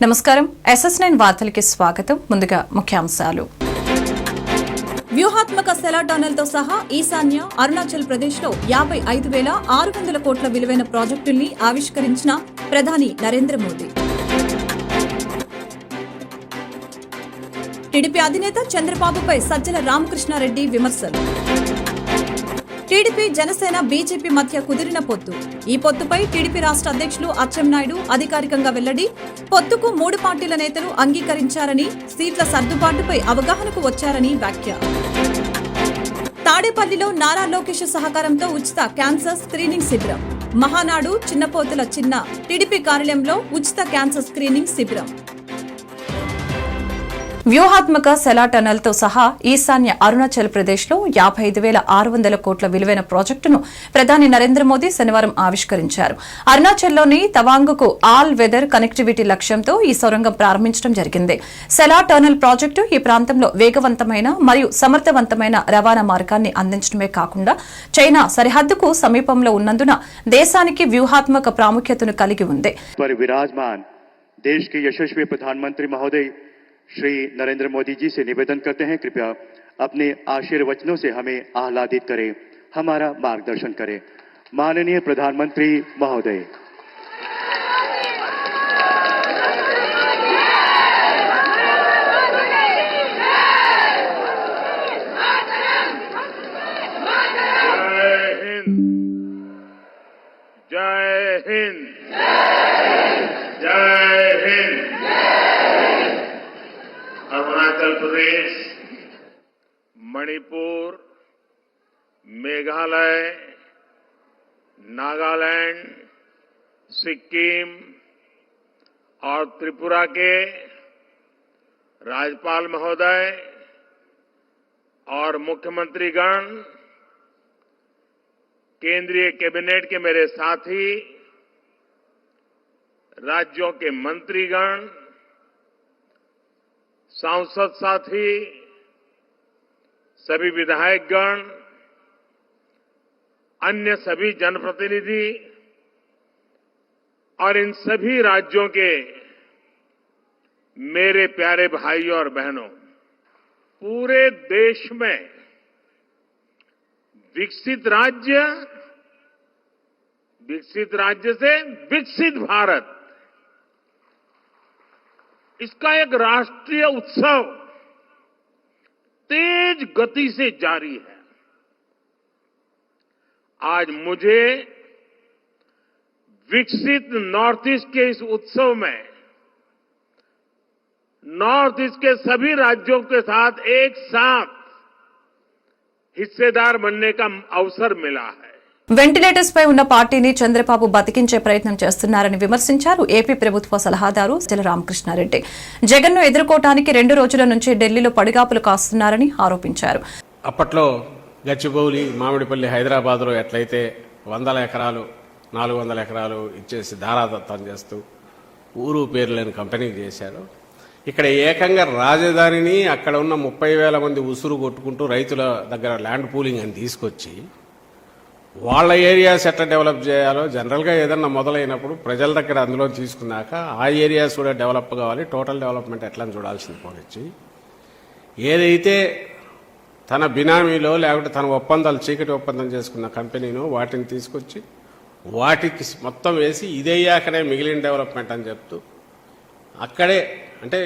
నమస్కారం SS9 వార్తలకి స్వాగతం. ముందుగా ముఖ్యాంశాలు. వ్యూహాత్మక సెలా టనెల్తో సహా ఈశాన్య అరుణాచల్ ప్రదేశ్లో 55,600 కోట్ల విలువైన ప్రాజెక్టుల్ని ఆవిష్కరించిన ప్రధాని నరేంద్ర మోదీ. టీడీపీ అధినేత చంద్రబాబుపై సజ్జల రామకృష్ణారెడ్డి విమర్శలు. టీడీపీ జనసేన బీజేపీ మధ్య కుదిరిన పొత్తు. ఈ పొత్తుపై టీడీపీ రాష్ట్ర అధ్యక్షులు అచ్చెన్నాయుడు అధికారికంగా వెల్లడి. పొత్తుకు 3 పార్టీల నేతలు అంగీకరించారని, సీట్ల సర్దుబాటుపై అవగాహనకు వచ్చారని వ్యాఖ్య. తాడేపల్లిలో నారా లోకేష్ సహకారంతో ఉచిత క్యాన్సర్ స్క్రీనింగ్ శిబిరం. మహానాడు చిన్నపోతుల చిన్న టీడీపీ కార్యాలయంలో ఉచిత క్యాన్సర్ స్క్రీనింగ్ శిబిరం. వ్యూహాత్మక సెలా టనెల్తో సహా ఈశాన్య అరుణాచల్ ప్రదేశ్లో 55,600 కోట్ల విలువైన ప్రాజెక్టును ప్రధాని నరేంద్ర మోదీ శనివారం ఆవిష్కరించారు. అరుణాచల్లోని తవాంగ్కు ఆల్ వెదర్ కనెక్టివిటీ లక్ష్యంతో ఈ సొరంగం ప్రారంభించడం జరిగింది. సెలా టనెల్ ప్రాజెక్టు ఈ ప్రాంతంలో వేగవంతమైన మరియు సమర్థవంతమైన రవాణా మార్గాన్ని అందించడమే కాకుండా చైనా సరిహద్దుకు సమీపంలో ఉన్నందున దేశానికి వ్యూహాత్మక ప్రాముఖ్యతను కలిగి ఉంది. श्री नरेंद्र मोदी जी से निवेदन करते हैं, कृपया अपने आशीर्वचनों से हमें आह्लादित करें, हमारा मार्गदर्शन करें. माननीय प्रधानमंत्री महोदय, जय हिंद, जय हिंद. अरुणाचल प्रदेश, मणिपुर, मेघालय, नागालैंड, सिक्किम और त्रिपुरा के राज्यपाल महोदय और मुख्यमंत्रीगण, केंद्रीय कैबिनेट के मेरे साथी, राज्यों के मंत्रीगण, सांसद साथी, सभी विधायकगण, अन्य सभी जनप्रतिनिधि और इन सभी राज्यों के मेरे प्यारे भाइयों और बहनों, पूरे देश में विकसित राज्य से विकसित भारत, इसका एक राष्ट्रीय उत्सव तेज गति से जारी है. आज मुझे विकसित नॉर्थ ईस्ट के इस उत्सव में नॉर्थ ईस्ट के सभी राज्यों के साथ एक साथ हिस्सेदार बनने का अवसर मिला है. వెంటిలేటర్స్ పై ఉన్న పార్టీని చంద్రబాబు బతికించే ప్రయత్నం చేస్తున్నారని విమర్శించారు ఏపీ ప్రభుత్వ సలహాదారు సజ్జల రామకృష్ణారెడ్డి. జగన్ను ఎదుర్కోవడానికి 2 రోజుల నుంచి ఢిల్లీలో పడిగాపులు కాస్తున్నారని ఆరోపించారు. అప్పట్లో గచ్చిబౌలి, మామిడిపల్లి, హైదరాబాద్లో ఎట్లయితే 100 ఎకరాలు 400 ఎకరాలు ఇచ్చేసి ధారాదత్తం చేస్తూ ఊరు పేరు లేని కంపెనీ చేశారు. ఇక్కడ ఏకంగా రాజధానిని అక్కడ ఉన్న 30,000 మంది ఉసురు కొట్టుకుంటూ రైతుల దగ్గర ల్యాండ్ పూలింగ్ అని తీసుకొచ్చి వాళ్ళ ఏరియాస్ ఎట్లా డెవలప్ చేయాలో, జనరల్గా ఏదన్నా మొదలైనప్పుడు ప్రజల దగ్గర అందులో తీసుకున్నాక ఆ ఏరియాస్ కూడా డెవలప్ కావాలి, టోటల్ డెవలప్మెంట్ ఎట్లా చూడాల్సింది పోనిచ్చి, ఏదైతే తన బినామీలో లేకపోతే తన ఒప్పందాలు చీకటి ఒప్పందం చేసుకున్న కంపెనీను వాటిని తీసుకొచ్చి వాటికి మొత్తం వేసి ఇదయ్యాకనే మిగిలిన డెవలప్మెంట్ అని చెప్తూ అక్కడే అంటే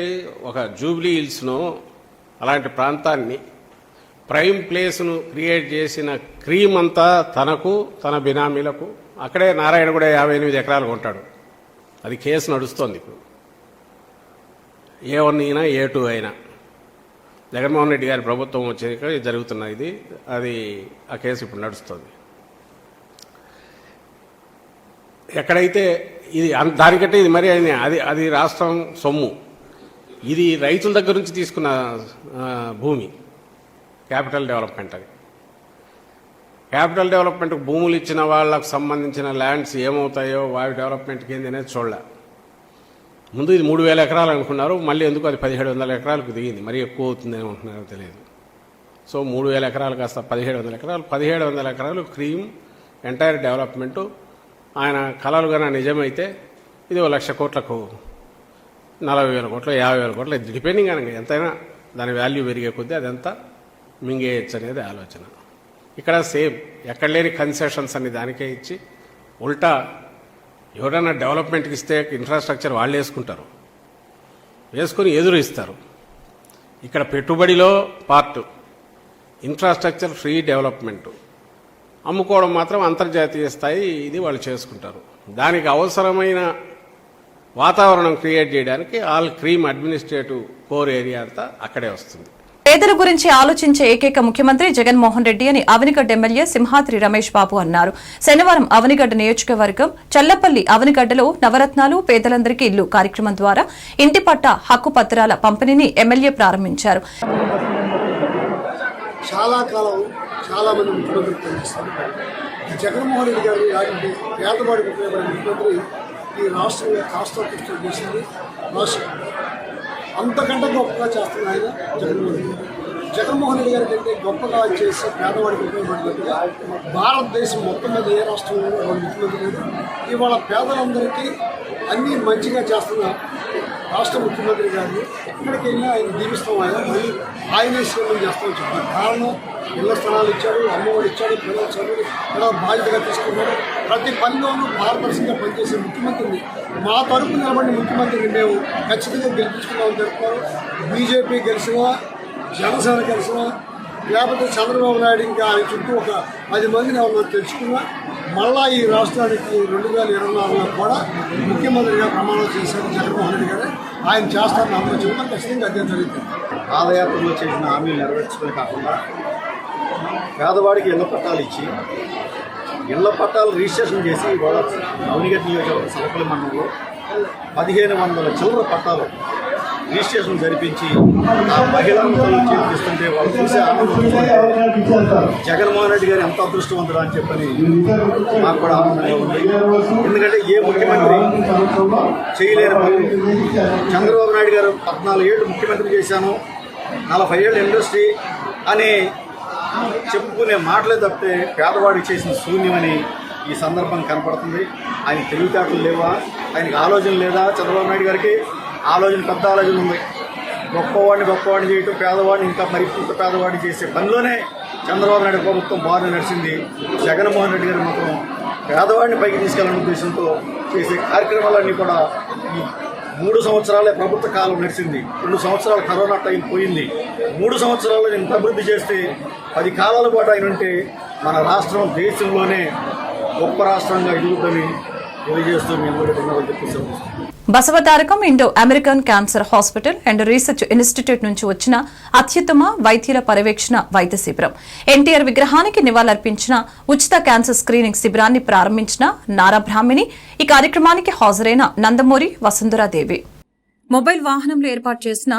ఒక జూబ్లీ హిల్స్ను అలాంటి ప్రాంతాన్ని ప్రైమ్ ప్లేస్ను క్రియేట్ చేసిన క్రీమ్ అంతా తనకు తన బినామీలకు, అక్కడే నారాయణ కూడా 58 ఎకరాలు కొంటాడు. అది కేసు నడుస్తోంది. ఇప్పుడు A1 అయినా A2 అయినా జగన్మోహన్ రెడ్డి గారి ప్రభుత్వం వచ్చాక జరుగుతున్నది. అది ఆ కేసు ఇప్పుడు నడుస్తుంది. ఎక్కడైతే ఇది దానికంటే ఇది మరి అది రాష్ట్రం సొమ్ము. ఇది రైతుల దగ్గర నుంచి తీసుకున్న భూమి. క్యాపిటల్ డెవలప్మెంట్, అది క్యాపిటల్ డెవలప్మెంట్కి భూములు ఇచ్చిన వాళ్ళకు సంబంధించిన ల్యాండ్స్ ఏమవుతాయో వాటి డెవలప్మెంట్కి ఏంది అనేది చూడాల. ముందు ఇది 3,000 ఎకరాలు అనుకున్నారు, మళ్ళీ ఎందుకు అది 1,700 ఎకరాలకు దిగింది. మరీ ఎక్కువ అవుతుంది ఏమంటున్నారో తెలియదు. సో 3,000 ఎకరాలు కాస్త 1,700 ఎకరాలు, 1,700 ఎకరాలు క్రీమ్ ఎంటైర్ డెవలప్మెంటు ఆయన కలలుగా నిజమైతే ఇది 1,00,000 కోట్లకు 40,000 కోట్లు 50,000 కోట్లు డిపెండింగ్ అని ఎంతైనా దాని వాల్యూ పెరిగే కొద్దీ అదంతా మింగేయచ్చు అనేది ఆలోచన. ఇక్కడ సేమ్ ఎక్కడ లేని కన్సెషన్స్ అన్ని దానికే ఇచ్చి ఉల్టా ఎవరైనా డెవలప్మెంట్కి ఇస్తే ఇన్ఫ్రాస్ట్రక్చర్ వాళ్ళు వేసుకొని ఎదురు ఇస్తారు. ఇక్కడ పెట్టుబడిలో పార్ట్ ఇన్ఫ్రాస్ట్రక్చర్ ఫ్రీ డెవలప్మెంట్, అమ్ముకోవడం మాత్రం అంతర్జాతీయ స్థాయి ఇది వాళ్ళు చేసుకుంటారు. దానికి అవసరమైన వాతావరణం క్రియేట్ చేయడానికి all cream administrative core area అంతా అక్కడే వస్తుంది. పేదల గురించి ఆలోచించే ఏకైక ముఖ్యమంత్రి జగన్మోహన్ రెడ్డి అని అవనిగడ్డ ఎమ్మెల్యే సింహాద్రి రమేష్ బాబు అన్నారు. శనివారం అవనిగడ్డ నియోజకవర్గం చల్లపల్లి అవనిగడ్డలో నవరత్నాలు పేదలందరికీ ఇల్లు కార్యక్రమం ద్వారా ఇంటి పట్టా హక్కు పత్రాల పంపిణీని ఎమ్మెల్యే ప్రారంభించారు. చాలా కాలం చాలా మంది ముఖ్యమంత్రులు పనిచేస్తారు. జగన్మోహన్ రెడ్డి గారు ఇలాంటి పేదవాడికి ఉపయోగపడే ముఖ్యమంత్రి ఈ రాష్ట్రంలో కాస్త చేసింది రాష్ట్రం. అంతకంటే గొప్పగా చేస్తున్న ఆయన జగన్మోహన్ రెడ్డి గారు. జగన్మోహన్ రెడ్డి గారి కంటే గొప్పగా చేసి పేదవాడికి ఉపయోగపడినట్టుగా భారతదేశం మొత్తం మీద ఏ రాష్ట్రంలో వాళ్ళు ముఖ్యమంత్రి లేదు. ఇవాళ పేదలందరికీ అన్నీ మంచిగా చేస్తున్న రాష్ట్ర ముఖ్యమంత్రి గారిని ఎక్కడికైనా ఆయన దీవిస్తాం. ఆయనే సీఎం చేస్తామని చెప్పారు. కారణం ఇళ్ల స్థలాలు ఇచ్చాడు, అమ్మఒడి ఇచ్చాడు, పిల్లల చదువులు పిల్లల బాధ్యతగా తీసుకున్నాడు. ప్రతి పనిలోనూ పారదర్శకంగా పనిచేసే ముఖ్యమంత్రిని, మా తరపు నిలబడిన ముఖ్యమంత్రిని మేము ఖచ్చితంగా గెలిపించుకున్నామని చెప్తారు. బీజేపీ గెలిచినా, జనసేన గెలిచినా, లేకపోతే చంద్రబాబు నాయుడు ఇంకా ఆయన చుట్టూ ఒక 10 మందిని ఎవరన్నా తెలుసుకున్నా మళ్ళా ఈ రాష్ట్రానికి 2024లో కూడా ముఖ్యమంత్రిగా ప్రమాణం చేశారు జగన్మోహన్ రెడ్డి గారు. ఆయన చేస్తారని అందరూ చెబుతాం. ఖచ్చితంగా అదే జరుగుతుంది. పాదయాత్రలో చేసిన హామీలు నెరవేర్చడమే కాకుండా పేదవాడికి ఇళ్ల పట్టాలు ఇచ్చి ఇళ్ల పట్టాలు రిజిస్ట్రేషన్ చేసి వాళ్ళ అవనిగడ్డ నియోజకవర్గం సలపల్లి మండలంలో 1,500 చిల్లర పట్టాలు రిజిస్ట్రేషన్ జరిపించి ఆ మహిళలంతా చేపిస్తుంటే వాళ్ళు చూసే ఆనందం జగన్మోహన్ రెడ్డి గారు ఎంత అదృష్టవంతుడు అని చెప్పని మాకు కూడా ఆనందంగా ఉంది. ఎందుకంటే ఏ ముఖ్యమంత్రి చేయలేని పనులు చంద్రబాబు నాయుడు గారు 14 ఏళ్ళు ముఖ్యమంత్రి చేశాను, 40 ఏళ్ళు ఇండస్ట్రీ అని చెప్పుకునే మాటలే తప్పితే పేదవాడికి చేసిన శూన్యమని ఈ సందర్భం కనపడుతుంది. ఆయన తెలివితేటలు లేవా, ఆయనకి ఆలోచన లేదా? చంద్రబాబు నాయుడు గారికి ఆలోచన, పెద్ద ఆలోచన ఉంది. గొప్పవాడిని చేయటం, పేదవాడిని ఇంకా మరి పేదవాడిని చేసే పనిలోనే చంద్రబాబు నాయుడు ప్రభుత్వం బాగా నడిచింది. జగన్మోహన్ రెడ్డి గారు మాత్రం పేదవాడిని పైకి తీసుకెళ్లనే ఉద్దేశంతో చేసే కార్యక్రమాలన్నీ కూడా ఈ 3 సంవత్సరాలే ప్రభుత్వ కాలం నడిచింది. 2 సంవత్సరాలు కరోనా టైం పోయింది. 3 సంవత్సరాలు ఇంత అభివృద్ధి చేస్తే 10 కాలాల పాటు ఆయన ఉంటే మన రాష్ట్రం దేశంలోనే గొప్ప రాష్ట్రంగా ఎదుగుతుందని తెలియజేస్తూ మీ అందరూ ధన్యవాదాలు చెప్పేసి Basavatarakam Indo American cancer hospital and research institute నుంచి వచ్చిన అత్యుత్తమ వైద్యుల పర్యవేక్షణ వైద్య శిబిరం, ఎన్టీఆర్ విగ్రహానికి నివాళులర్పించిన ఉచిత క్యాన్సర్ స్క్రీనింగ్ శిబిరాన్ని ప్రారంభించిన నారా బ్రాహ్మిణి. ఈ కార్యక్రమానికి హాజరైన నందమూరి వసుంధరాదేవి. మొబైల్ వాహనంలో ఏర్పాటు చేసిన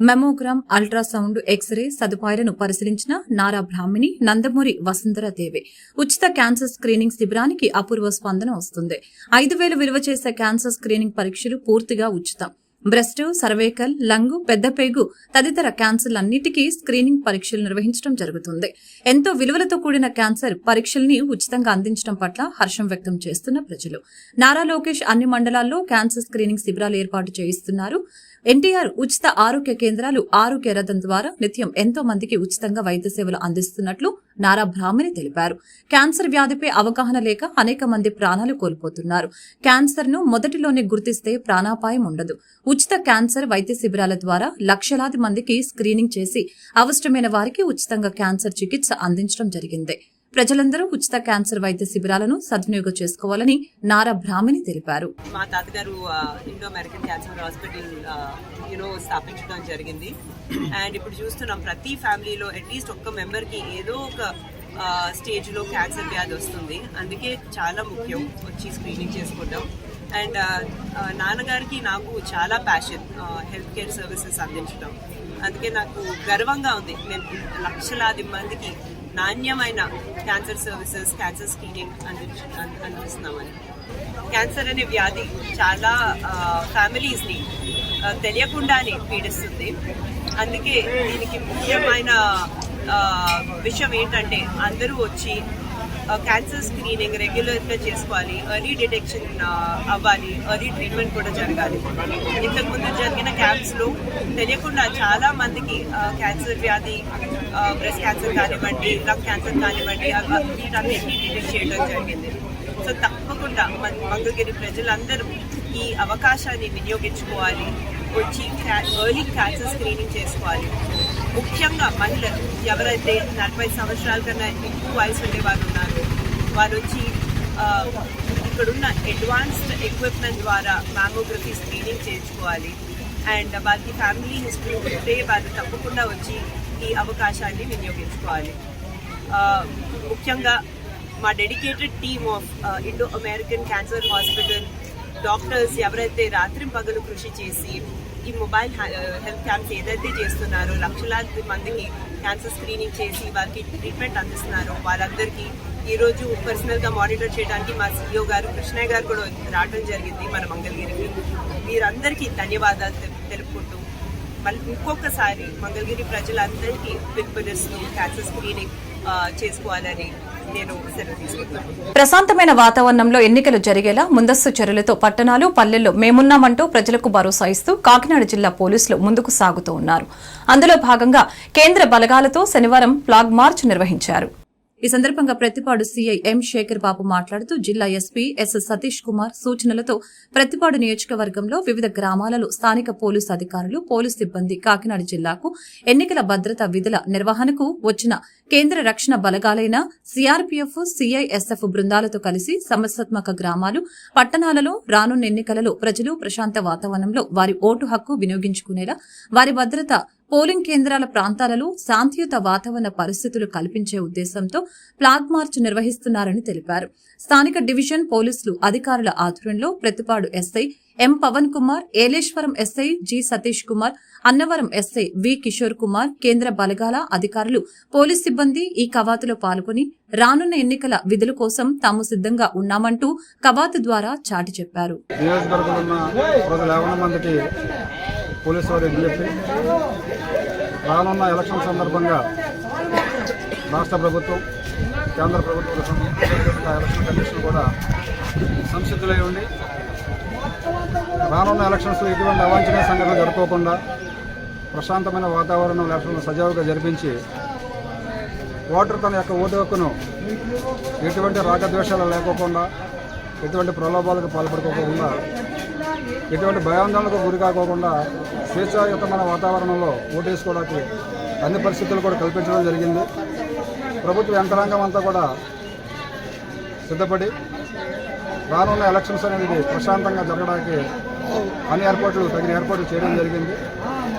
మెమోగ్రామ్, అల్ట్రాసౌండ్, ఎక్స్రే సదుపాయాలను పరిశీలించిన నారా బ్రాహ్మిణి, నందమూరి వసుంధరాదేవి. ఉచిత క్యాన్సర్ స్క్రీనింగ్ శిబిరానికి అపూర్వ స్పందన వస్తుంది. 5,000 విలువ చేసే క్యాన్సర్ స్క్రీనింగ్ పరీక్షలు పూర్తిగా ఉచితం. బ్రెస్ట్, సర్వైకల్, లంగు, పెద్దపేగు తదితర క్యాన్సర్లన్నిటికీ స్క్రీనింగ్ పరీక్షలు నిర్వహించడం జరుగుతుంది. ఎంతో విలువలతో కూడిన క్యాన్సర్ పరీక్షల్ని ఉచితంగా అందించడం పట్ల హర్షం వ్యక్తం చేస్తున్న ప్రజలు. నారా లోకేష్ అన్ని మండలాల్లో క్యాన్సర్ స్క్రీనింగ్ శిబిరాలు ఏర్పాటు చేయిస్తున్నారు. ఎన్టీఆర్ ఉచిత ఆరోగ్య కేంద్రాలు, ఆరోగ్య రథం ద్వారా నిత్యం ఎంతో మందికి ఉచితంగా వైద్య సేవలు అందిస్తున్నట్లు నారా బ్రాహ్మణి తెలిపారు. క్యాన్సర్ వ్యాధిపై అవగాహన లేక అనేక మంది ప్రాణాలు కోల్పోతున్నారు. క్యాన్సర్ ను మొదటిలోనే గుర్తిస్తే ప్రాణాపాయం ఉండదు. ఉచిత క్యాన్సర్ వైద్య శిబిరాల ద్వారా లక్షలాది మందికి స్క్రీనింగ్ చేసి అవసరమైన వారికి ఉచితంగా క్యాన్సర్ చికిత్స అందించడం జరిగింది. ప్రజలందరూ ఉచిత క్యాన్సర్ వైద్య శిబిరాలను సద్వినియోగం చేసుకోవాలని నారా బ్రాహ్మణి తెలిపారు. మా తాతగారు ఇండో అమెరికన్ క్యాన్సర్ హాస్పిటల్ స్థాపించడం జరిగింది. అండ్ ఇప్పుడు చూస్తున్నాం ప్రతి ఫ్యామిలీలో అట్లీస్ట్ ఒక్క మెంబర్ కి ఏదో ఒక స్టేజ్ లో క్యాన్సర్ వ్యాధి వస్తుంది. అందుకే చాలా ముఖ్యం వచ్చి స్క్రీనింగ్ చేసుకోవడం. అండ్ నాన్నగారికి నాకు చాలా ప్యాషన్ హెల్త్ కేర్ సర్వీసెస్ అందించడం. అందుకే నాకు గర్వంగా ఉంది మేము లక్షలాది మందికి నాణ్యమైన క్యాన్సర్ సర్వీసెస్, క్యాన్సర్ స్క్రీనింగ్ అందిస్తున్నామని. క్యాన్సర్ అనే వ్యాధి చాలా ఫ్యామిలీస్ని తెలియకుండానే పీడిస్తుంది. అందుకే దీనికి ముఖ్యమైన విషయం ఏంటంటే అందరూ వచ్చి క్యాన్సర్ స్క్రీనింగ్ రెగ్యులర్గా చేసుకోవాలి, ఎర్లీ డిటెక్షన్ అవ్వాలి, ఎర్లీ ట్రీట్మెంట్ కూడా జరగాలి. ఇంతకుముందు జరిగిన క్యాంప్స్లో తెలియకుండా చాలా మందికి క్యాన్సర్ వ్యాధి, బ్రెస్ట్ క్యాన్సర్ కానివ్వండి, లంగ్ క్యాన్సర్ కానివ్వండి, వీటన్నిటిని డిటెక్ట్ చేయడం జరిగింది. సో తప్పకుండా మంగళగిరి ప్రజలందరూ ఈ అవకాశాన్ని వినియోగించుకోవాలి, వచ్చి ఎర్లీ క్యాన్సర్ స్క్రీనింగ్ చేసుకోవాలి. ముఖ్యంగా మహిళలు ఎవరైతే 40 సంవత్సరాల కన్నా ఎక్కువ వయసు ఉండే వారు ఉన్నారో వారు వచ్చి ఇక్కడున్న అడ్వాన్స్డ్ ఎక్విప్మెంట్ ద్వారా మ్యామోగ్రఫీ స్క్రీనింగ్ చేయించుకోవాలి. అండ్ వాళ్ళకి ఫ్యామిలీ హిస్టరీ ఉంటే వాళ్ళు తప్పకుండా వచ్చి ఈ అవకాశాన్ని వినియోగించుకోవాలి. ముఖ్యంగా మా dedicated team of Indo American cancer hospital doctors ఎవరైతే రాత్రింపగలు కృషి చేసి ఈ మొబైల్ హెల్త్ క్యాంప్స్ ఏదైతే చేస్తున్నారో లక్షలాది మందికి క్యాన్సర్ స్క్రీనింగ్ చేసి వారికి ట్రీట్మెంట్ అందిస్తున్నారో వాళ్ళందరికీ ఈరోజు పర్సనల్గా మానిటర్ చేయడానికి మా CEO గారు కృష్ణయ్య గారు కూడా రావడం జరిగింది మన మంగళగిరికి. వీరందరికీ ధన్యవాదాలు తెలుపుకుంటూ మళ్ళీ ఇంకొకసారి మంగళగిరి ప్రజలందరికీ పిలుపునిస్తూ క్యాన్సర్ స్క్రీనింగ్ చేసుకోవాలని నేను సెలవు తీసుకుంటాను. ప్రశాంతమైన వాతావరణంలో ఎన్నికలు జరిగేలా ముందస్తు చర్యలతో పట్టణాలు, పల్లెల్లో మేమున్నామంటూ ప్రజలకు భరోసా ఇస్తూ కాకినాడ జిల్లా పోలీసులు ముందుకు సాగుతూ ఉన్నారు. అందులో భాగంగా కేంద్ర బలగాలతో శనివారం ఫ్లాగ్ మార్చ్ నిర్వహించారు. ఈ సందర్భంగా ప్రతిపాడు సీఐ ఎం శేఖర్ బాబు మాట్లాడుతూ జిల్లా ఎస్పీ ఎస్ సతీష్ కుమార్ సూచనలతో ప్రతిపాడు నియోజకవర్గంలో వివిధ గ్రామాలలో స్థానిక పోలీసు అధికారులు, పోలీసు సిబ్బంది కాకినాడ జిల్లాకు ఎన్నికల భద్రతా విధుల నిర్వహణకు వచ్చిన కేంద్ర రక్షణ బలగాలైన సీఆర్పీఎఫ్, సీఐఎస్ఎఫ్ బృందాలతో కలిసి సమస్యాత్మక గ్రామాలు, పట్టణాలలో రానున్న ఎన్నికలలో ప్రజలు ప్రశాంత వాతావరణంలో వారి ఓటు హక్కు వినియోగించుకునేలా వారి భద్రత, పోలింగ్ కేంద్రాల ప్రాంతాలలో శాంతియుత వాతావరణ పరిస్థితులు కల్పించే ఉద్దేశంతో ఫ్లాగ్ మార్చ్ నిర్వహిస్తున్నారని తెలిపారు. స్థానిక డివిజన్ పోలీసులు అధికారుల ఆధ్వర్యంలో Prathipadu SI M Pavan Kumar, Yeleswaram SI G Satish Kumar, Annavaram SI V Kishore Kumar, కేంద్ర బలగాల అధికారులు, పోలీస్ సిబ్బంది ఈ కవాతులో పాల్గొని రానున్న ఎన్నికల విధుల కోసం తాము సిద్దంగా ఉన్నామంటూ కవాతు ద్వారా చాటి చెప్పారు. పోలీసు వారు విజ్ఞప్తి, రానున్న ఎలక్షన్ సందర్భంగా రాష్ట్ర ప్రభుత్వం, కేంద్ర ప్రభుత్వం ఎలక్షన్ కమిషన్ కూడా సంసిద్ధులై ఉండి రానున్న ఎలక్షన్స్లో ఎటువంటి అవాంఛనీయ సంఘటనలు జరుపుకోకుండా ప్రశాంతమైన వాతావరణం ఎలక్షన్లు సజావుగా జరిపించి ఓటర్ తన యొక్క ఓటు హక్కును ఎటువంటి రాగద్వేషాలు లేకోకుండా, ఎటువంటి ప్రలోభాలకు పాల్పడుకోకుండా, ఎటువంటి భయాందోళనకు గురి కాకోకుండా స్వేచ్ఛాయుతమైన వాతావరణంలో ఓటేసుకోవడానికి అన్ని పరిస్థితులు కూడా కల్పించడం జరిగింది. ప్రభుత్వ యంత్రాంగం అంతా కూడా సిద్ధపడి రానున్న ఎలక్షన్స్ అనేది ప్రశాంతంగా జరగడానికి తగిన ఏర్పాట్లు చేయడం జరిగింది.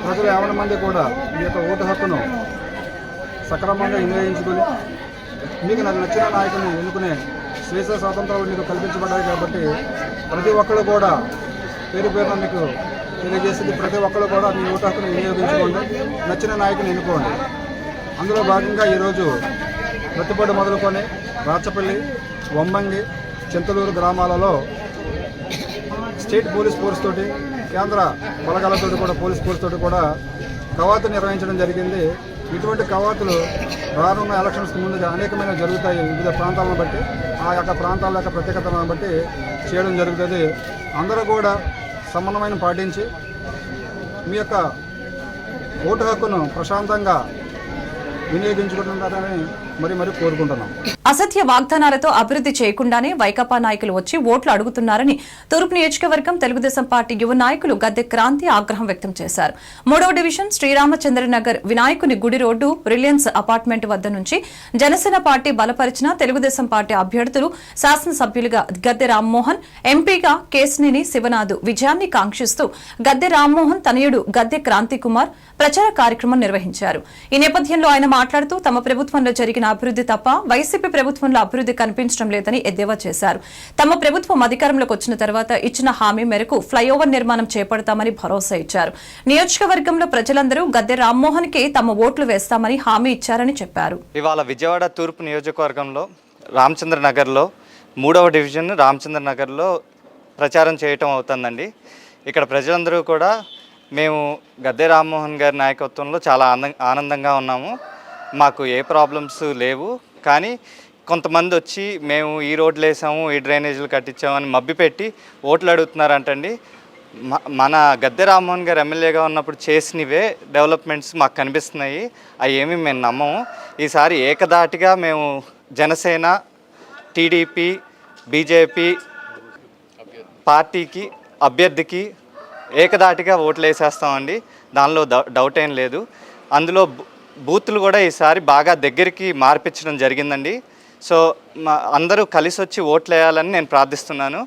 ప్రజలు 50 మంది కూడా మీ యొక్క ఓటు హక్కును సక్రమంగా వినియోగించుకుని మీకు నచ్చిన నాయకుని ఎన్నుకునే స్వేచ్ఛ స్వాతంత్రాలు మీకు కల్పించబడ్డాయి. కాబట్టి ప్రతి ఒక్కరు కూడా పేరు పేరున మీకు తెలియజేసింది, ప్రతి ఒక్కరు కూడా మీ ఓటు హక్కును వినియోగించుకోండి, నచ్చిన నాయకుని ఎన్నుకోండి. అందులో భాగంగా ఈరోజు ప్రతిపాడు మొదలుకొని రాచపల్లి, వంబంగి, చింతలూరు గ్రామాలలో స్టేట్ పోలీస్ ఫోర్స్ తోటి, కేంద్ర బలగాలతో కూడా పోలీస్ ఫోర్స్ తోటి కూడా కవాతు నిర్వహించడం జరిగింది. ఇటువంటి కవాతులు రానున్న ఎలక్షన్స్కి ముందుగా అనేకమైన జరుగుతాయి. వివిధ ప్రాంతాలను బట్టి, ఆ యొక్క ప్రాంతాల యొక్క ప్రత్యేకతలను బట్టి చేయడం జరుగుతుంది. అందరూ కూడా సమన్వయం పాటించి మీ యొక్క ఓటు హక్కును ప్రశాంతంగా వినియోగించుకుంటున్నారని మరి కోరుకుంటున్నాం. అసత్య వాగ్దానాలతో అభివృద్ది చేయకుండానే వైకాపా నాయకులు వచ్చి ఓట్లు అడుగుతున్నారని తూర్పు నియోజకవర్గం తెలుగుదేశం పార్టీ యువ నాయకులు గద్దె క్రాంతి ఆగ్రహం వ్యక్తం చేశారు. 3వ డివిజన్ శ్రీరామచంద్రనగర్ వినాయకుని గుడి రోడ్డు రిలయన్స్ అపార్ట్మెంట్ వద్ద నుంచి జనసేన పార్టీ బలపరిచిన తెలుగుదేశం పార్టీ అభ్యర్థులు శాసనసభ్యులుగా గద్దె రామ్మోహన్, ఎంపీగా కేశినేని శివనాథ్ విజయాన్ని కాంక్షిస్తూ గద్దె రామ్మోహన్ తనయుడు గద్దె క్రాంతి కుమార్ ప్రచార కార్యక్రమం నిర్వహించారు. ఈ నేపథ్యంలో ఆయన మాట్లాడుతూ తమ ప్రభుత్వంలో జరిగిన అభివృద్ది తప్ప వైసీపీ ప్రభుత్వంలో అభివృద్ది కనిపించడం లేదని ఎద్దేవా చేశారు. తమ ప్రభుత్వం అధికారంలోకి వచ్చిన తర్వాత ఇచ్చిన హామీ మేరకు ఫ్లైఓవర్ నిర్మాణం చేపడతామని భరోసా ఇచ్చారు. నియోజకవర్గంలో ప్రజలందరూ గద్దె రామ్మోహన్ కి తమ ఓట్లు వేస్తామని హామీ ఇచ్చారని చెప్పారు. ఇవాళ విజయవాడ తూర్పు నియోజకవర్గంలో రామచంద్రనగర్లో 3వ డివిజన్ రామచంద్రనగర్లో ప్రచారం చేయటం అవుతుందండి. ఇక్కడ ప్రజలందరూ కూడా మేము గద్దె రామ్మోహన్ గారి నాయకత్వంలో చాలా ఆనందంగా ఉన్నాము. మాకు ఏ ప్రాబ్లమ్స్ లేవు. కానీ కొంతమంది వచ్చి మేము ఈ రోడ్లు వేసాము, ఈ డ్రైనేజీలు కట్టించాము అని మభ్యపెట్టి ఓట్లు అడుగుతున్నారంటండి. మన గద్దె రామ్మోహన్ గారు ఎమ్మెల్యేగా ఉన్నప్పుడు చేసినవే డెవలప్మెంట్స్ మాకు కనిపిస్తున్నాయి. అవి ఏమీ మేము నమ్మము. ఈసారి ఏకదాటిగా మేము జనసేన, టీడీపీ, బీజేపీ పార్టీకి అభ్యర్థికి ఏకదాటిగా ఓట్లు వేసేస్తామండి. దానిలో డౌట్ ఏం లేదు. అందులో బూతులు కూడా ఈసారి బాగా దగ్గరికి మార్పించడం జరిగిందండి. సో అందరూ కలిసి వచ్చి ఓట్లు వేయాలని నేను ప్రార్థిస్తున్నాను.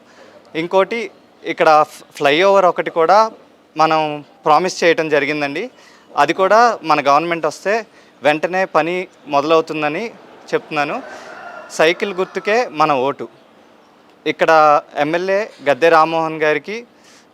ఇంకోటి, ఇక్కడ ఫ్లైఓవర్ ఒకటి కూడా మనం ప్రామిస్ చేయడం జరిగిందండి. అది కూడా మన గవర్నమెంట్ వస్తే వెంటనే పని మొదలవుతుందని చెప్తున్నాను. సైకిల్ గుర్తుకే మన ఓటు. ఇక్కడ ఎమ్మెల్యే గద్దె రామ్మోహన్ గారికి,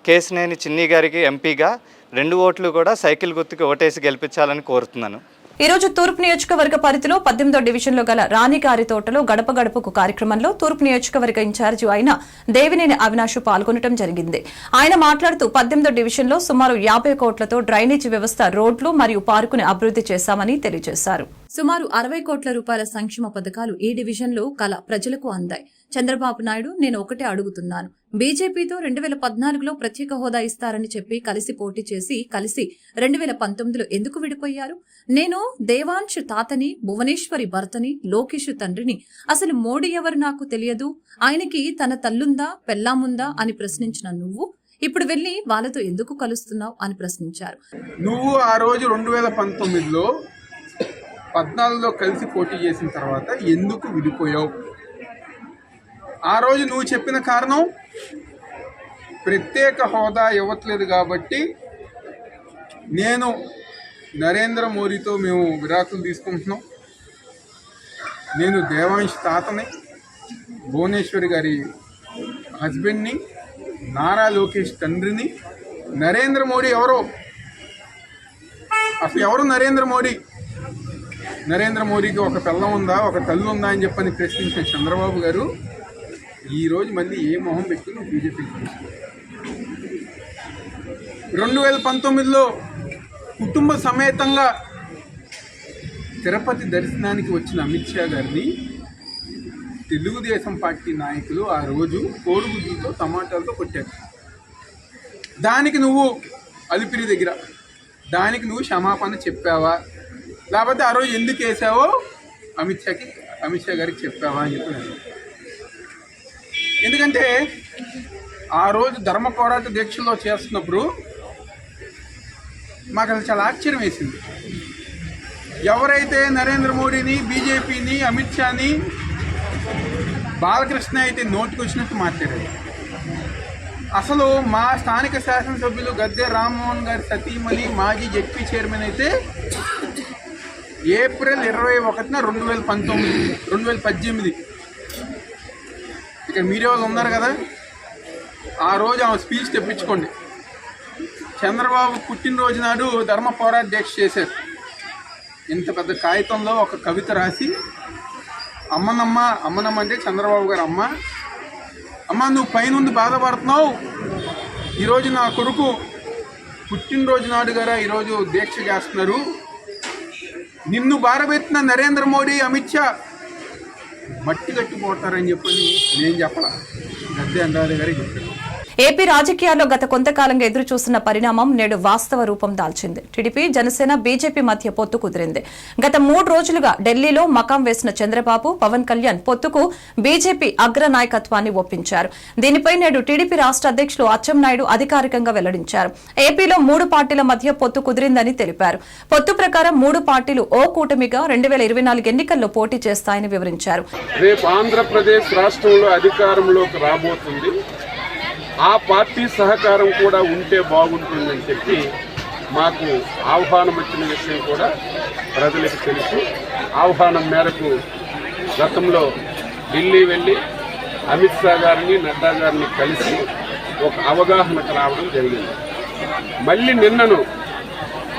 కేసినేని చిన్ని గారికి ఎంపీగా 2 ఓట్లు కూడా సైకిల్ గుర్తుకి ఓటేసి గెలిపించాలని కోరుతున్నాను. ఈ రోజు తూర్పు నియోజకవర్గ పరిధిలో 18వ డివిజన్లో గల రాణిగారి తోటలో గడప గడపకు కార్యక్రమంలో తూర్పు నియోజకవర్గ ఇన్ఛార్జి అయిన దేవినేని అవినాష్ పాల్గొనడం జరిగింది. ఆయన మాట్లాడుతూ 18వ డివిజన్లో సుమారు 50 కోట్లతో డ్రైనేజీ వ్యవస్థ, రోడ్లు మరియు పార్కుని అభివృద్ది చేశామని తెలియజేశారు. సుమారు 60 కోట్ల రూపాయల సంక్షేమ పథకాలు ఈ డివిజన్లో కల ప్రజలకు అందాయి. చంద్రబాబు నాయుడు, నేను ఒకటే అడుగుతున్నాను, బీజేపీతో 2014లో ప్రత్యేక హోదా ఇస్తారని చెప్పి కలిసి పోటీ చేసి కలిసి 2019లో ఎందుకు విడిపోయారు? నేను దేవాంశ్ తాతని, భువనేశ్వరి భర్తని, లోకేష్ తండ్రిని. అసలు మోడీ ఎవరు నాకు తెలియదు, ఆయనకి తన తల్లుందా, పెళ్ళాముందా అని ప్రశ్నించిన నువ్వు ఇప్పుడు వెళ్లి వాళ్ళతో ఎందుకు కలుస్తున్నావు అని ప్రశ్నించారు. నువ్వు ఆ రోజు 2019లో 14లో కలిసి పోటీ చేసిన తర్వాత ఎందుకు విడిపోయావు? ఆ రోజు నువ్వు చెప్పిన కారణం ప్రత్యేక హోదా ఇవ్వట్లేదు కాబట్టి నేను నరేంద్ర మోడీతో మేము విడాకులు తీసుకుంటున్నాం, నేను దేవాంశ్ తాతని, భువనేశ్వరి గారి హస్బెండ్ని, నారా లోకేష్ తండ్రిని. నరేంద్ర మోడీ ఎవరో? అసలు ఎవరు నరేంద్ర మోడీ? నరేంద్ర మోడీకి ఒక పిల్లం ఉందా, ఒక తల్లి ఉందా అని చెప్పని ప్రశ్నించిన చంద్రబాబు గారు ఈరోజు మళ్ళీ ఏ మొహం పెట్టి నువ్వు బీజేపీకి 2019లో కుటుంబ సమేతంగా తిరుపతి దర్శనానికి వచ్చిన అమిత్ షా గారిని తెలుగుదేశం పార్టీ నాయకులు ఆ రోజు కోడిగుడ్లతో, టమాటాలతో కొట్టారు. దానికి నువ్వు అలిపిరి దగ్గర దానికి నువ్వు క్షమాపణ చెప్పావా? లేకపోతే ఆ రోజు ఎందుకు వేసావో అమిత్ షా గారికి చెప్పావా అని చెప్పి. ఎందుకంటే ఆ రోజు ధర్మ పోరాట దీక్షలో చేస్తున్నప్పుడు మాకు అసలు చాలా ఆశ్చర్యం వేసింది. ఎవరైతే నరేంద్ర మోడీని, బీజేపీని, అమిత్ షాని, బాలకృష్ణ అయితే నోటికి వచ్చినట్టు మాట్లాడారు. అసలు మా స్థానిక శాసనసభ్యులు గద్దె రామ్మోహన్ గారి సతీమణి, మాజీ జెడ్పీ చైర్మన్ అయితే ఏప్రిల్ 21న 2018 ఇక్కడ మీడియా వాళ్ళు ఉన్నారు కదా, ఆ రోజు ఆమె స్పీచ్ తెప్పించుకోండి. చంద్రబాబు పుట్టినరోజు నాడు ధర్మ పోరాట దీక్ష చేశారు. ఇంత పెద్ద కాగితంలో ఒక కవిత రాసి, అమ్మనమ్మ అంటే చంద్రబాబు గారు అమ్మ నువ్వు పైనుండి బాధపడుతున్నావు, ఈరోజు నా కొడుకు పుట్టినరోజు నాడు గారా ఈరోజు దీక్ష చేస్తున్నారు, నిన్ను బారబెట్టిన నరేంద్ర మోడీ, అమిత్ షా మట్టి కట్టిపోతారని చెప్పని నేను చెప్పలా, గద్దె అండారి గారికి చెప్పాను. ఏపీ రాజకీయాల్లో గత కొంతకాలంగా ఎదురు చూస్తున్న పరిణామం నేడు వాస్తవ రూపం దాల్చింది. టీడీపీ, జనసేన, బీజేపీ మధ్య పొత్తు కుదిరింది. గత 3 రోజులుగా ఢిల్లీలో మకాం వేసిన చంద్రబాబు, పవన్ కళ్యాణ్ పొత్తుకు బీజేపీ అగ్ర నాయకత్వాన్ని ఒప్పించారు. దీనిపై నేడు టీడీపీ రాష్ట్ర అధ్యక్షులు అచ్చెన్నాయుడు అధికారికంగా వెల్లడించారు. ఏపీలో 3 పార్టీల మధ్య పొత్తు కుదిరిందని తెలిపారు. పొత్తు ప్రకారం 3 పార్టీలు ఓ కూటమిగా 2024 ఎన్నికల్లో పోటీ చేస్తాయని వివరించారు. రేపు ఆంధ్రప్రదేశ్ రాష్ట్రంలో అధికారంలోకి రాబోతుంది, ఆ పార్టీ సహకారం కూడా ఉంటే బాగుంటుందని చెప్పి మాకు ఆహ్వానం వచ్చిన విషయం కూడా ప్రజలకు తెలుసు. ఆహ్వానం మేరకు గతంలో ఢిల్లీ వెళ్ళి అమిత్ షా గారిని, నడ్డా గారిని కలిసి ఒక అవగాహనకు రావడం జరిగింది. మళ్ళీ నిన్నను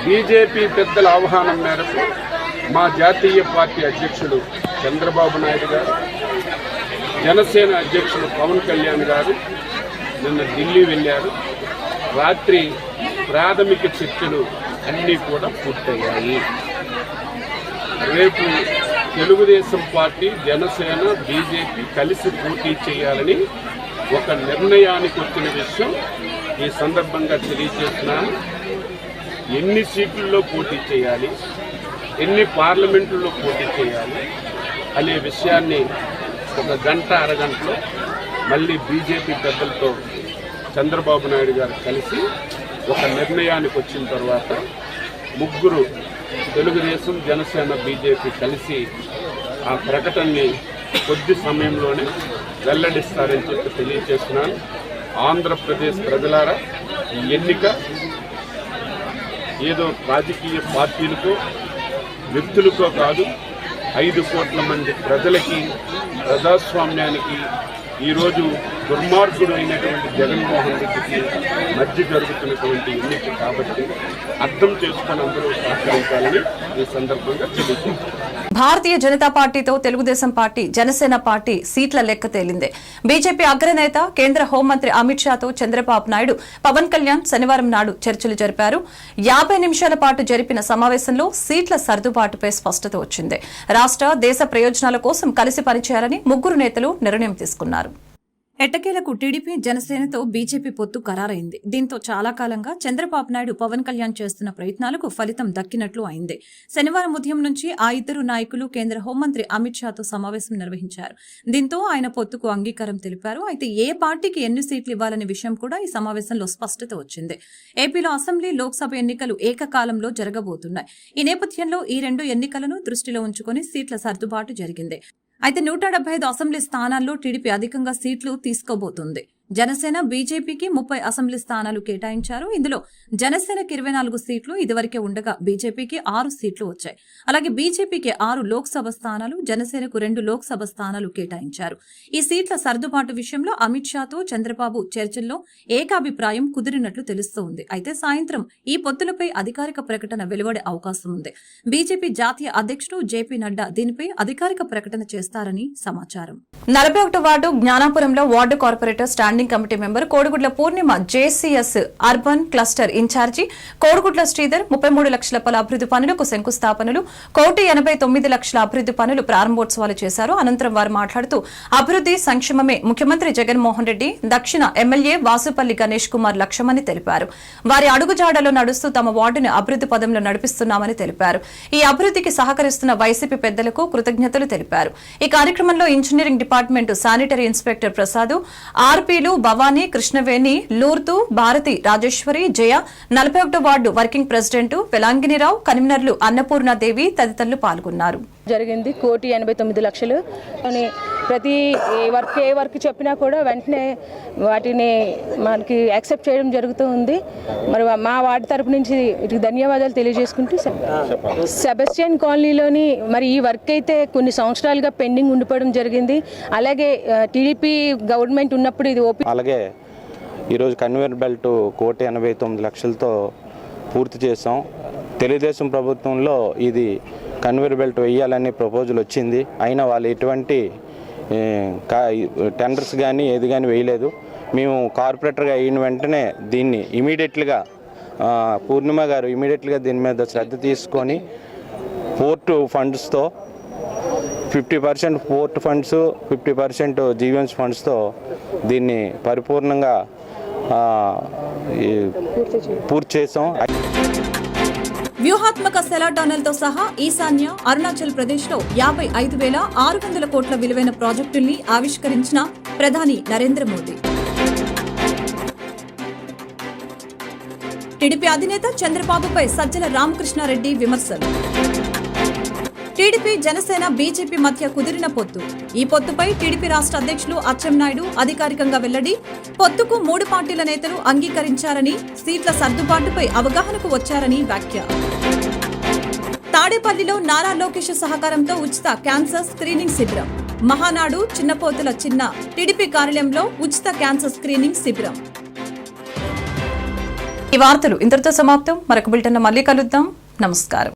బీజేపీ పెద్దల ఆహ్వానం మేరకు మా జాతీయ పార్టీ అధ్యక్షుడు చంద్రబాబు నాయుడు గారు, జనసేన అధ్యక్షుడు పవన్ కళ్యాణ్ గారు నిన్న ఢిల్లీ వెళ్ళారు. రాత్రి ప్రాథమిక చర్చలు అన్నీ కూడా పూర్తయ్యాయి. రేపు తెలుగుదేశం పార్టీ, జనసేన, బీజేపీ కలిసి పోటీ చేయాలని ఒక నిర్ణయానికి వచ్చిన విషయం ఈ సందర్భంగా తెలియజేస్తున్నాను. ఎన్ని సీట్లలో పోటీ చేయాలి, ఎన్ని పార్లమెంటుల్లో పోటీ చేయాలి అనే విషయాన్ని ఒక గంట అరగంటలో మళ్ళీ బీజేపీ పెద్దలతో చంద్రబాబు నాయుడు గారు కలిసి ఒక నిర్ణయానికి వచ్చిన తర్వాత ముగ్గురు తెలుగుదేశం, జనసేన, బీజేపీ కలిసి ఆ ప్రకటనని కొద్ది సమయంలోనే వెల్లడిస్తారని చెప్పి తెలియజేస్తున్నాను. ఆంధ్రప్రదేశ్ ప్రజలారా, ఈ ఎన్నిక ఏదో రాజకీయ పార్టీలకో వ్యక్తులకో కాదు, 5 కోట్ల మంది ప్రజలకి, ప్రజాస్వామ్యానికి ఈరోజు దుర్మార్గుడు అయినటువంటి జగన్మోహన్ రెడ్డికి మధ్య జరుగుతున్నటువంటి ఎన్నిక కాబట్టి అర్థం చేసుకుని అందరూ సహకరించాలని ఈ సందర్భంగా తెలియజేస్తున్నారు. భారతీయ జనతా పార్టీతో తెలుగుదేశం పార్టీ, జనసేన పార్టీ సీట్ల లెక్క తేలింది. బీజేపీ అగ్రనేత కేంద్ర హోంమంత్రి అమిత్ షాతో చంద్రబాబు నాయుడు, పవన్ కళ్యాణ్ శనివారం నాడు చర్చలు జరిపారు. 50 నిమిషాల పాటు జరిపిన సమావేశంలో సీట్ల సర్దుబాటుపై స్పష్టత వచ్చింది. రాష్ట్ర, దేశ ప్రయోజనాల కోసం కలిసి పనిచేయాలని ముగ్గురు నేతలు నిర్ణయం తీసుకున్నారు. ఎట్టకేలకు టీడీపీ, జనసేనతో బీజేపీ పొత్తు ఖరారైంది. దీంతో చాలా కాలంగా చంద్రబాబు నాయుడు, పవన్ కళ్యాణ్ చేస్తున్న ప్రయత్నాలకు ఫలితం దక్కినట్లు అయింది. శనివారం ఉదయం నుంచి ఆ ఇద్దరు నాయకులు కేంద్ర హోంమంత్రి అమిత్ షాతో సమావేశం నిర్వహించారు. దీంతో ఆయన పొత్తుకు అంగీకారం తెలిపారు. అయితే ఏ పార్టీకి ఎన్ని సీట్లు ఇవ్వాలనే విషయం కూడా ఈ సమావేశంలో స్పష్టత వచ్చింది. ఏపీలో అసెంబ్లీ, లోక్సభ ఎన్నికలు ఏకకాలంలో జరగబోతున్నాయి. ఈ నేపథ్యంలో ఈ 2 ఎన్నికలను దృష్టిలో ఉంచుకుని సీట్ల సర్దుబాటు జరిగింది. అయితే 175 అసెంబ్లీ స్థానాల్లో టీడీపీ అధికంగా సీట్లు తీసుకోబోతుంది. జనసేన, బీజేపీకి 30 అసెంబ్లీ స్థానాలు కేటాయించారు. ఇందులో జనసేనకి 24 సీట్లు ఇదివరకే ఉండగా బీజేపీకి 6 సీట్లు వచ్చాయి. అలాగే బీజేపీకి 6 లోక్సభ స్థానాలు, జనసేనకు 2 లోక్సభ స్థానాలు కేటాయించారు. ఈ సీట్ల సర్దుబాటు విషయంలో అమిత్ షాతో చంద్రబాబు చర్చల్లో ఏకాభిప్రాయం కుదిరినట్లు తెలుస్తోంది. అయితే సాయంత్రం ఈ పొత్తులపై అధికారిక ప్రకటన వెలువడే అవకాశం ఉంది. బీజేపీ జాతీయ అధ్యక్షుడు జేపీ నడ్డా దీనిపై అధికారిక ప్రకటన చేస్తారని సమాచారం. 41వ వార్డు జ్ఞానాపురంలో ward corporator standing committee member Kodigudla Purnima, JCS urban cluster ఇన్ఛార్జి కోడిగుడ్ల శ్రీధర్ 33 లక్షల పలు అభివృద్ది పనులకు శంకుస్థాపనలు, 1,89 లక్షల అభివృద్ది పనులు ప్రారంభోత్సవాలు చేశారు. అనంతరం వారు మాట్లాడుతూ అభివృద్ది, సంక్షేమమే ముఖ్యమంత్రి జగన్మోహన్ రెడ్డి, దక్షిణ ఎమ్మెల్యే వాసుపల్లి గణేష్ కుమార్ లక్ష్యమని తెలిపారు. వారి అడుగుజాడలో నడుస్తూ తమ వార్డును అభివృద్ది పదంలో నడిపిస్తున్నామని తెలిపారు. ఈ అభివృద్దికి సహకరిస్తున్న వైసీపీ పెద్దలకు కృతజ్ఞతలు తెలిపారు. ఈ కార్యక్రమంలో engineering department sanitary inspector Prasad, ఆర్పీలు భవానీ, కృష్ణవేణి, లూర్తు, భారతి, రాజేశ్వరి, జయ, 41వ వార్డు వర్కింగ్ ప్రెసిడెంట్ వెలాంగినిరావు, కన్వీనర్లు అన్నపూర్ణాదేవి తదితరులు పాల్గొన్నారు. జరిగింది 1,89,00,000 ప్రతి ఏ వర్క్ చెప్పినా కూడా వెంటనే వాటిని మనకి యాక్సెప్ట్ చేయడం జరుగుతూ ఉంది. మరి మా వార్డు తరపు నుంచి వీటికి ధన్యవాదాలు తెలియజేసుకుంటూ, సెబస్టియన్ కాలనీలోని మరి ఈ వర్క్ అయితే కొన్ని సంవత్సరాలుగా పెండింగ్ ఉండిపోవడం జరిగింది. అలాగే టీడీపీ గవర్నమెంట్ ఉన్నప్పుడు ఇది అలాగే ఈరోజు కన్వేయర్ బెల్ట్ 1,89,00,000తో పూర్తి చేసాం. తెలుగుదేశం ప్రభుత్వంలో ఇది కన్వేయర్ బెల్ట్ వేయాలనే ప్రపోజల్ వచ్చింది. అయినా వాళ్ళు ఎటువంటి టెండర్స్ కానీ ఏది కానీ వేయలేదు. మేము కార్పొరేటర్గా అయిన వెంటనే దీన్ని ఇమీడియట్గా పూర్ణిమ గారు ఇమీడియట్గా దీని మీద శ్రద్ధ తీసుకొని పోర్టు ఫండ్స్తో 50% పోర్ట్ ఫండ్స్, 50% జీవన్స్ ఫండ్స్తో దీన్ని పరిపూర్ణంగా పూర్తి చేసాం. వ్యూహాత్మక సెలా టనల్తో సహా ఈశాన్య, అరుణాచల్ ప్రదేశ్లో 55,600 కోట్ల విలువైన ప్రాజెక్టుల్ని ఆవిష్కరించిన ప్రధాని నరేంద్ర మోదీ. టీడీపీ అధినేత చంద్రబాబుపై సజ్జల రామకృష్ణారెడ్డి విమర్శలు. టీడీపీ, జనసేన, బీజేపీ మధ్య కుదిరిన పొత్తు. ఈ పొత్తుపై టీడీపీ రాష్ట్ర అధ్యక్షులు అచ్చెన్నాయుడు అధికారికంగా వెల్లడి. పొత్తుకు 3 పార్టీల నేతలు అంగీకరించారని, సీట్ల సర్దుబాటుపై అవగాహనకు వచ్చారని వ్యాఖ్య. తాడేపల్లిలో నారా లోకేష్ సహకారంతో ఉచిత క్యాన్సర్ స్క్రీనింగ్ శిబిరం. మహానాడు చిన్నపోతుల చిన్న టీడీపీ కార్యాలయంలో ఉచిత క్యాన్సర్ స్క్రీనింగ్ శిబిరం. ఈ వార్తలు ఇంతటితో సమాప్తం. మరొక బులెటిన్లో మళ్ళీ కలుద్దాం. నమస్కారం.